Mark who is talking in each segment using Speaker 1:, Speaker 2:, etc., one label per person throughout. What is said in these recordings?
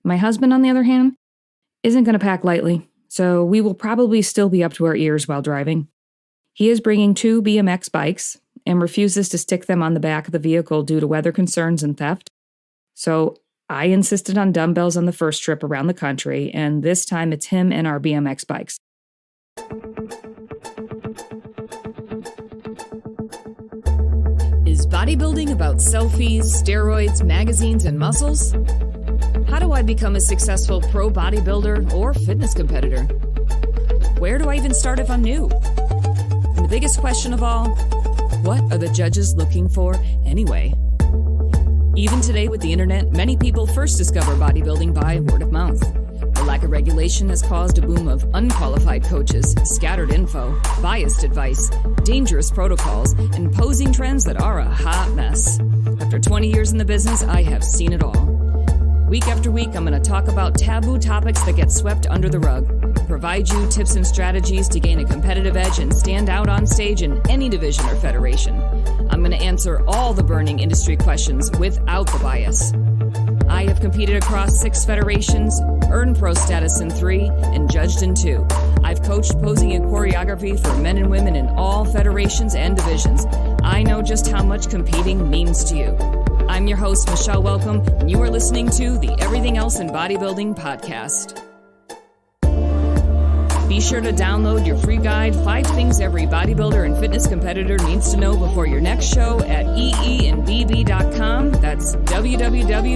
Speaker 1: My husband, on the other hand, isn't going to pack lightly, so we will probably still be up to our ears while driving. He is bringing 2 BMX bikes and refuses to stick them on the back of the vehicle due to weather concerns and theft. So I insisted on dumbbells on the first trip around the country, and this time it's him and our BMX bikes.
Speaker 2: Is bodybuilding about selfies, steroids, magazines, and muscles? How do I become a successful pro bodybuilder or fitness competitor? Where do I even start if I'm new? And the biggest question of all, what are the judges looking for anyway? Even today with the internet, many people first discover bodybuilding by word of mouth. The lack of regulation has caused a boom of unqualified coaches, scattered info, biased advice, dangerous protocols, and posing trends that are a hot mess. After 20 years in the business, I have seen it all. Week after week, I'm going to talk about taboo topics that get swept under the rug, provide you tips and strategies to gain a competitive edge and stand out on stage in any division or federation. I'm going to answer all the burning industry questions without the bias. I have competed across 6 federations, earned pro status in 3, and judged in 2. I've coached posing and choreography for men and women in all federations and divisions. I know just how much competing means to you. I'm your host, Michelle Welcome, and you are listening to the Everything Else in Bodybuilding podcast. Be sure to download your free guide, 5 Things Every Bodybuilder and Fitness Competitor Needs to Know Before Your Next Show at eeinbb.com. That's www.eeinbb.com.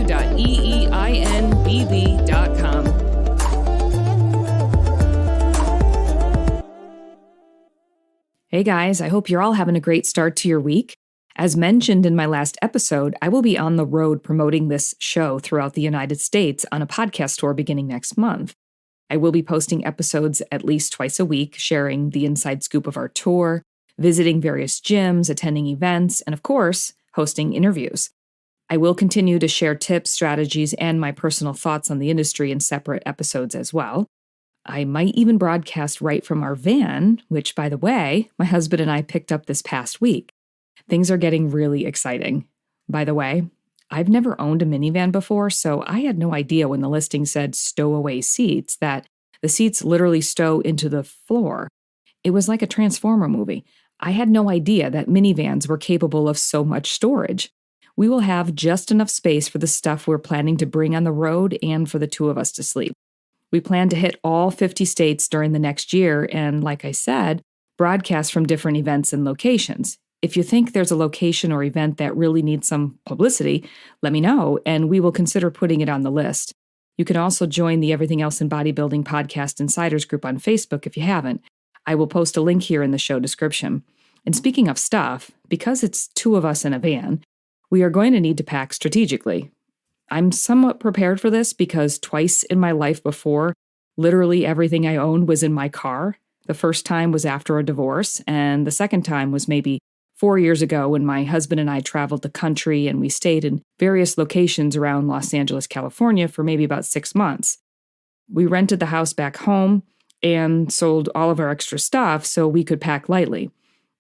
Speaker 1: Hey guys, I hope you're all having a great start to your week. As mentioned in my last episode, I will be on the road promoting this show throughout the United States on a podcast tour beginning next month. I will be posting episodes at least twice a week, sharing the inside scoop of our tour, visiting various gyms, attending events, and of course, hosting interviews. I will continue to share tips, strategies, and my personal thoughts on the industry in separate episodes as well. I might even broadcast right from our van, which, by the way, my husband and I picked up this past week. Things are getting really exciting. By the way, I've never owned a minivan before, so I had no idea when the listing said stowaway seats that the seats literally stow into the floor. It was like a Transformer movie. I had no idea that minivans were capable of so much storage. We will have just enough space for the stuff we're planning to bring on the road and for the 2 of us to sleep. We plan to hit all 50 states during the next year and, like I said, broadcast from different events and locations. If you think there's a location or event that really needs some publicity, let me know, and we will consider putting it on the list. You can also join the Everything Else in Bodybuilding Podcast Insiders group on Facebook if you haven't. I will post a link here in the show description. And speaking of stuff, because it's 2 of us in a van, we are going to need to pack strategically. I'm somewhat prepared for this because twice in my life before, literally everything I owned was in my car. The first time was after a divorce, and the second time was maybe 4 years ago when my husband and I traveled the country and we stayed in various locations around Los Angeles, California for maybe about 6 months. We rented the house back home and sold all of our extra stuff so we could pack lightly.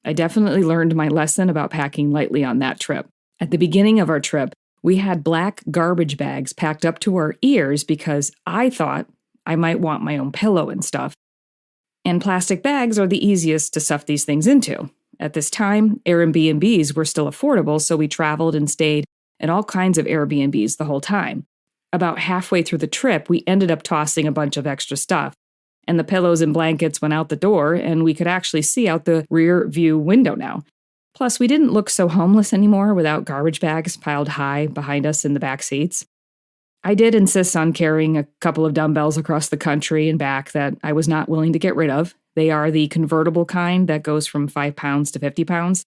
Speaker 1: I definitely learned my lesson about packing lightly on that trip. At the beginning of our trip, we had black garbage bags packed up to our ears because I thought I might want my own pillow and stuff. And plastic bags are the easiest to stuff these things into. At this time, airbnbs were still affordable, so we traveled and stayed in all kinds of Airbnbs the whole time. About halfway through the trip, we ended up tossing a bunch of extra stuff, and the pillows and blankets went out the door, and we could actually see out the rear view window now. Plus, we didn't look so homeless anymore without garbage bags piled high behind us in the back seats. I did insist on carrying a couple of dumbbells across the country and back that I was not willing to get rid of. They are the convertible kind that goes from 5 pounds to 50 pounds.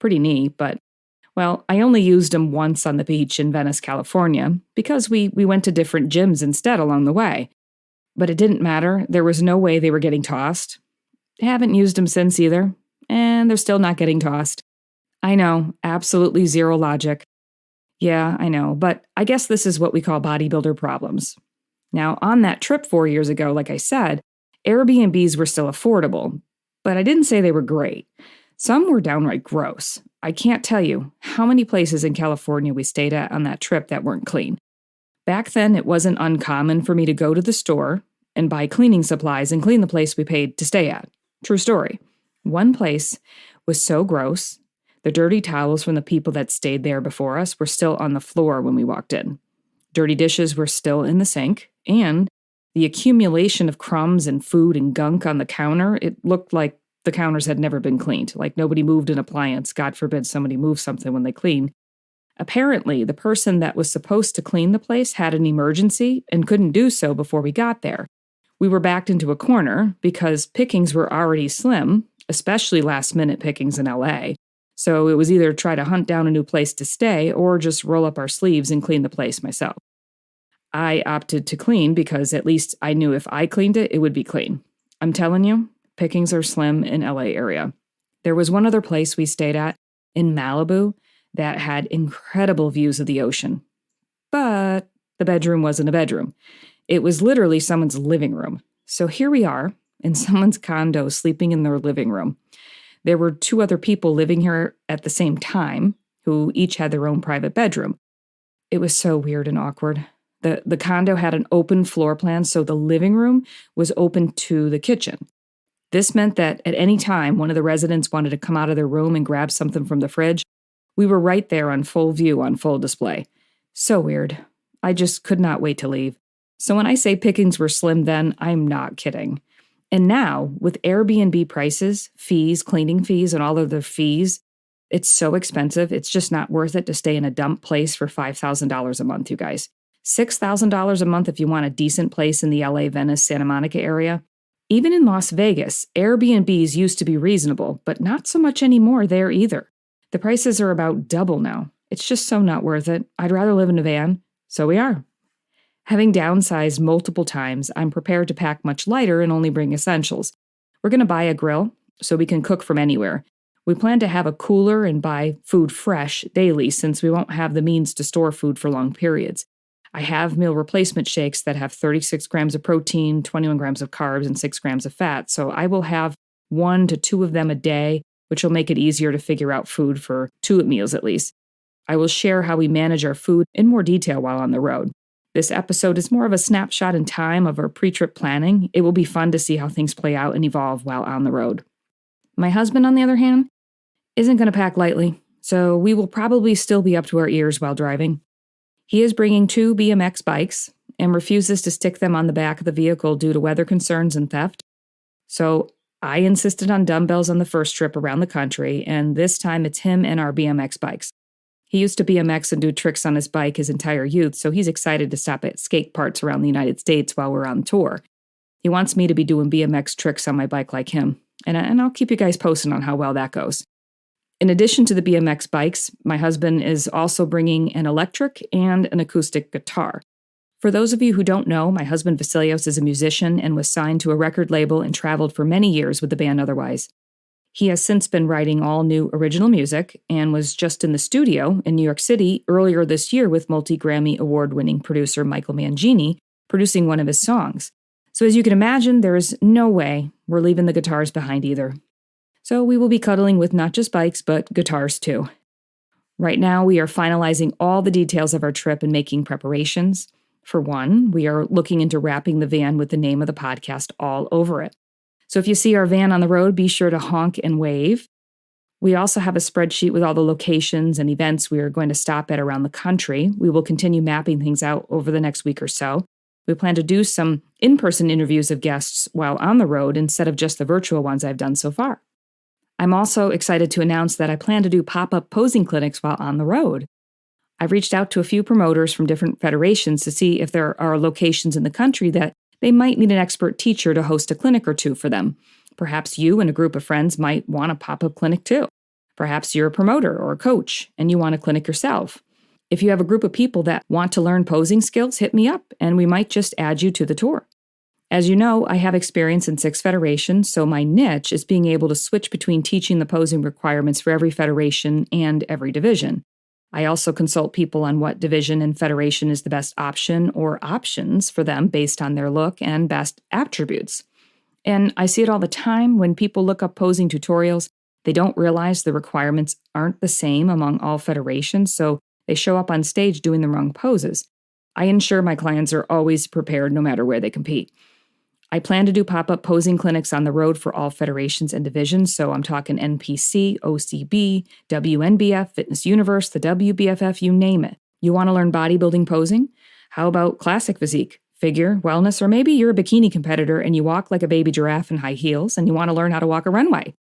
Speaker 1: Pretty neat, but, well, I only used them once on the beach in Venice, California, because we went to different gyms instead along the way. But it didn't matter. There was no way they were getting tossed. Haven't used them since either, and they're still not getting tossed. I know, absolutely zero logic. Yeah, I know, but I guess this is what we call bodybuilder problems. Now, on that trip 4 years ago, like I said, Airbnbs were still affordable, but I didn't say they were great. Some were downright gross. I can't tell you how many places in California we stayed at on that trip that weren't clean. Back then, it wasn't uncommon for me to go to the store and buy cleaning supplies and clean the place we paid to stay at. True story. One place was so gross, the dirty towels from the people that stayed there before us were still on the floor when we walked in. Dirty dishes were still in the sink, and the accumulation of crumbs and food and gunk on the counter, it looked like the counters had never been cleaned, like nobody moved an appliance. God forbid somebody moved something when they clean. Apparently, the person that was supposed to clean the place had an emergency and couldn't do so before we got there. We were backed into a corner because pickings were already slim, especially last-minute pickings in LA. So it was either try to hunt down a new place to stay or just roll up our sleeves and clean the place myself. I opted to clean because at least I knew if I cleaned it, it would be clean. I'm telling you, pickings are slim in LA area. There was one other place we stayed at in Malibu that had incredible views of the ocean. But the bedroom wasn't a bedroom. It was literally someone's living room. So here we are in someone's condo sleeping in their living room. There were 2 other people living here at the same time who each had their own private bedroom. It was so weird and awkward. The condo had an open floor plan, so the living room was open to the kitchen. This meant that at any time one of the residents wanted to come out of their room and grab something from the fridge, we were right there on full view, on full display. So weird. I just could not wait to leave. So when I say pickings were slim then, I'm not kidding. And now, with Airbnb prices, fees, cleaning fees, and all of the fees, it's so expensive, it's just not worth it to stay in a dump place for $5,000 a month, you guys. $6,000 a month if you want a decent place in the LA, Venice, Santa Monica area. Even in Las Vegas, Airbnbs used to be reasonable, but not so much anymore there either. The prices are about double now. It's just so not worth it. I'd rather live in a van. So we are. Having downsized multiple times, I'm prepared to pack much lighter and only bring essentials. We're going to buy a grill so we can cook from anywhere. We plan to have a cooler and buy food fresh daily since we won't have the means to store food for long periods. I have meal replacement shakes that have 36 grams of protein, 21 grams of carbs, and 6 grams of fat, so I will have 1 to 2 of them a day, which will make it easier to figure out food for 2 meals at least. I will share how we manage our food in more detail while on the road. This episode is more of a snapshot in time of our pre-trip planning. It will be fun to see how things play out and evolve while on the road. My husband, on the other hand, isn't going to pack lightly, so we will probably still be up to our ears while driving. He is bringing 2 BMX bikes and refuses to stick them on the back of the vehicle due to weather concerns and theft. So I insisted on dumbbells on the first trip around the country, and this time it's him and our BMX bikes. He used to BMX and do tricks on his bike his entire youth, so he's excited to stop at skate parks around the United States while we're on tour. He wants me to be doing BMX tricks on my bike like him, and I'll keep you guys posted on how well that goes. In addition to the BMX bikes, my husband is also bringing an electric and an acoustic guitar. For those of you who don't know, my husband Vassilios is a musician and was signed to a record label and traveled for many years with the band otherwise. He has since been writing all new original music and was just in the studio in New York City earlier this year with multi-Grammy award-winning producer Michael Mangini producing one of his songs. So as you can imagine, there is no way we're leaving the guitars behind either. So we will be cuddling with not just bikes, but guitars too. Right now, we are finalizing all the details of our trip and making preparations. For one, we are looking into wrapping the van with the name of the podcast all over it. So if you see our van on the road, be sure to honk and wave. We also have a spreadsheet with all the locations and events we are going to stop at around the country. We will continue mapping things out over the next week or so. We plan to do some in-person interviews of guests while on the road instead of just the virtual ones I've done so far. I'm also excited to announce that I plan to do pop-up posing clinics while on the road. I've reached out to a few promoters from different federations to see if there are locations in the country that they might need an expert teacher to host a clinic or 2 for them. Perhaps you and a group of friends might want a pop-up clinic too. Perhaps you're a promoter or a coach and you want a clinic yourself. If you have a group of people that want to learn posing skills, hit me up and we might just add you to the tour. As you know, I have experience in 6 federations, so my niche is being able to switch between teaching the posing requirements for every federation and every division. I also consult people on what division and federation is the best option or options for them based on their look and best attributes. And I see it all the time when people look up posing tutorials. They don't realize the requirements aren't the same among all federations, so they show up on stage doing the wrong poses. I ensure my clients are always prepared no matter where they compete. I plan to do pop-up posing clinics on the road for all federations and divisions, so I'm talking NPC, OCB, WNBF, Fitness Universe, the WBFF, you name it. You want to learn bodybuilding posing? How about classic physique, figure, wellness, or maybe you're a bikini competitor and you walk like a baby giraffe in high heels and you want to learn how to walk a runway.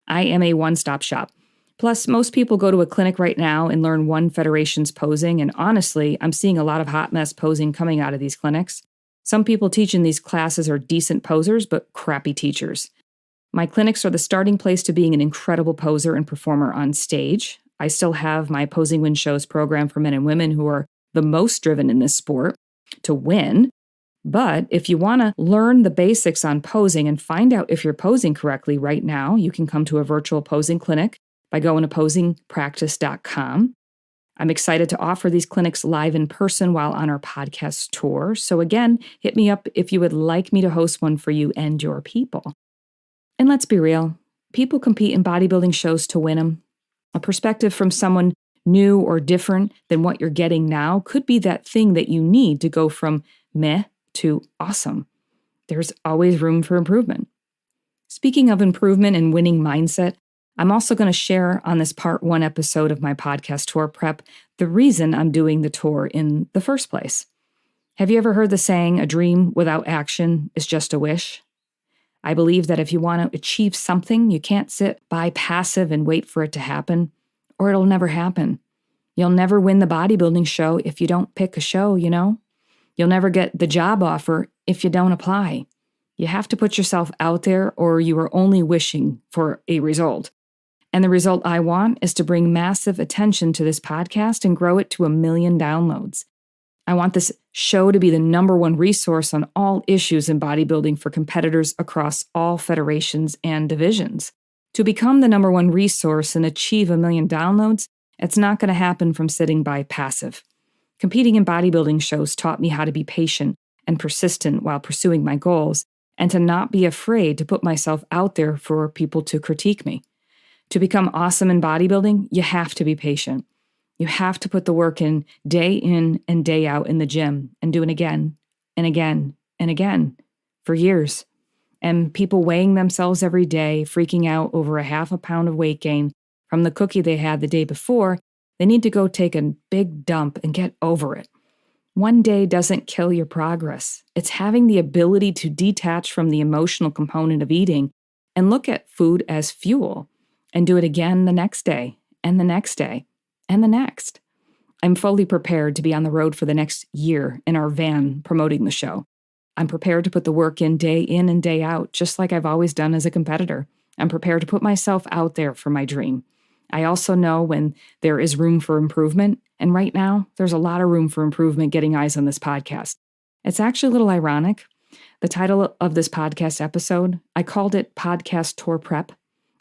Speaker 1: I am a one-stop shop. Plus, most people go to a clinic right now and learn one federation's posing, and honestly, I'm seeing a lot of hot mess posing coming out of these clinics. Some people teaching these classes are decent posers, but crappy teachers. My clinics are the starting place to being an incredible poser and performer on stage. I still have my Posing Win Shows program for men and women who are the most driven in this sport to win. But if you want to learn the basics on posing and find out if you're posing correctly right now, you can come to a virtual posing clinic by going to posingpractice.com. I'm excited to offer these clinics live in person while on our podcast tour. So again, hit me up if you would like me to host one for you and your people. And let's be real, people compete in bodybuilding shows to win them. A perspective from someone new or different than what you're getting now could be that thing that you need to go from meh to awesome. There's always room for improvement. Speaking of improvement and winning mindset, I'm also going to share on this part 1 episode of my podcast tour prep the reason I'm doing the tour in the first place. Have you ever heard the saying, a dream without action is just a wish? I believe that if you want to achieve something, you can't sit by passive and wait for it to happen, or it'll never happen. You'll never win the bodybuilding show if you don't pick a show, you know? You'll never get the job offer if you don't apply. You have to put yourself out there, or you are only wishing for a result. And the result I want is to bring massive attention to this podcast and grow it to 1 million downloads. I want this show to be the #1 resource on all issues in bodybuilding for competitors across all federations and divisions. To become the #1 resource and achieve 1 million downloads, it's not going to happen from sitting by passive. Competing in bodybuilding shows taught me how to be patient and persistent while pursuing my goals, and to not be afraid to put myself out there for people to critique me. To become awesome in bodybuilding, you have to be patient. You have to put the work in and day out in the gym and do it again and again and again for years. And people weighing themselves every day, freaking out over a 1/2 pound of weight gain from the cookie they had the day before, they need to go take a big dump and get over it. One day doesn't kill your progress. It's having the ability to detach from the emotional component of eating and look at food as fuel. And do it again the next day, and the next day, and the next. I'm fully prepared to be on the road for the next year in our van promoting the show. I'm prepared to put the work in and day out, just like I've always done as a competitor. I'm prepared to put myself out there for my dream. I also know when there is room for improvement, and right now, there's a lot of room for improvement getting eyes on this podcast. It's actually a little ironic. The title of this podcast episode, I called it Podcast Tour Prep.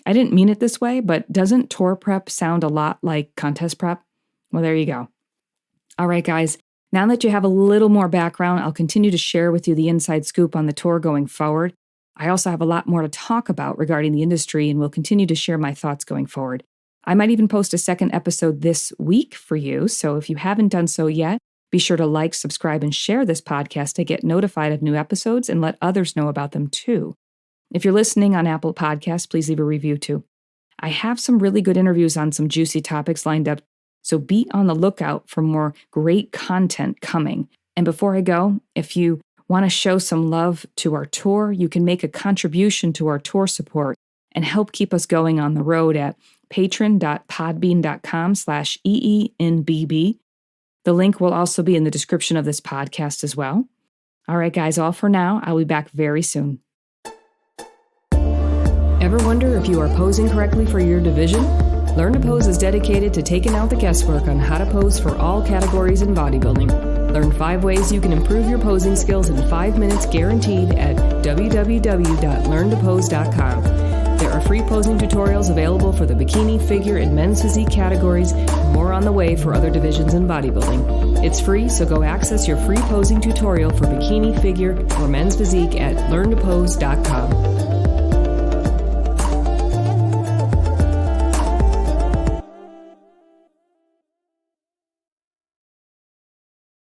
Speaker 1: I didn't mean it this way, but doesn't tour prep sound a lot like contest prep? Well, there you go. All right, guys. Now that you have a little more background, I'll continue to share with you the inside scoop on the tour going forward. I also have a lot more to talk about regarding the industry and will continue to share my thoughts going forward. I might even post a second episode this week for you, so if you haven't done so yet, be sure to like, subscribe, and share this podcast to get notified of new episodes and let others know about them too. If you're listening on Apple Podcasts, please leave a review too. I have some really good interviews on some juicy topics lined up, so be on the lookout for more great content coming. And before I go, if you want to show some love to our tour, you can make a contribution to our tour support and help keep us going on the road at patron.podbean.com/EENBB. The link will also be in the description of this podcast as well. All right, guys, all for now. I'll be back very soon.
Speaker 2: Ever wonder if you are posing correctly for your division? Learn to Pose is dedicated to taking out the guesswork on how to pose for all categories in bodybuilding. Learn 5 ways you can improve your posing skills in 5 minutes guaranteed at www.learntopose.com. There are free posing tutorials available for the bikini, figure, and men's physique categories, and more on the way for other divisions in bodybuilding. It's free, so go access your free posing tutorial for bikini, figure, or men's physique at learntopose.com.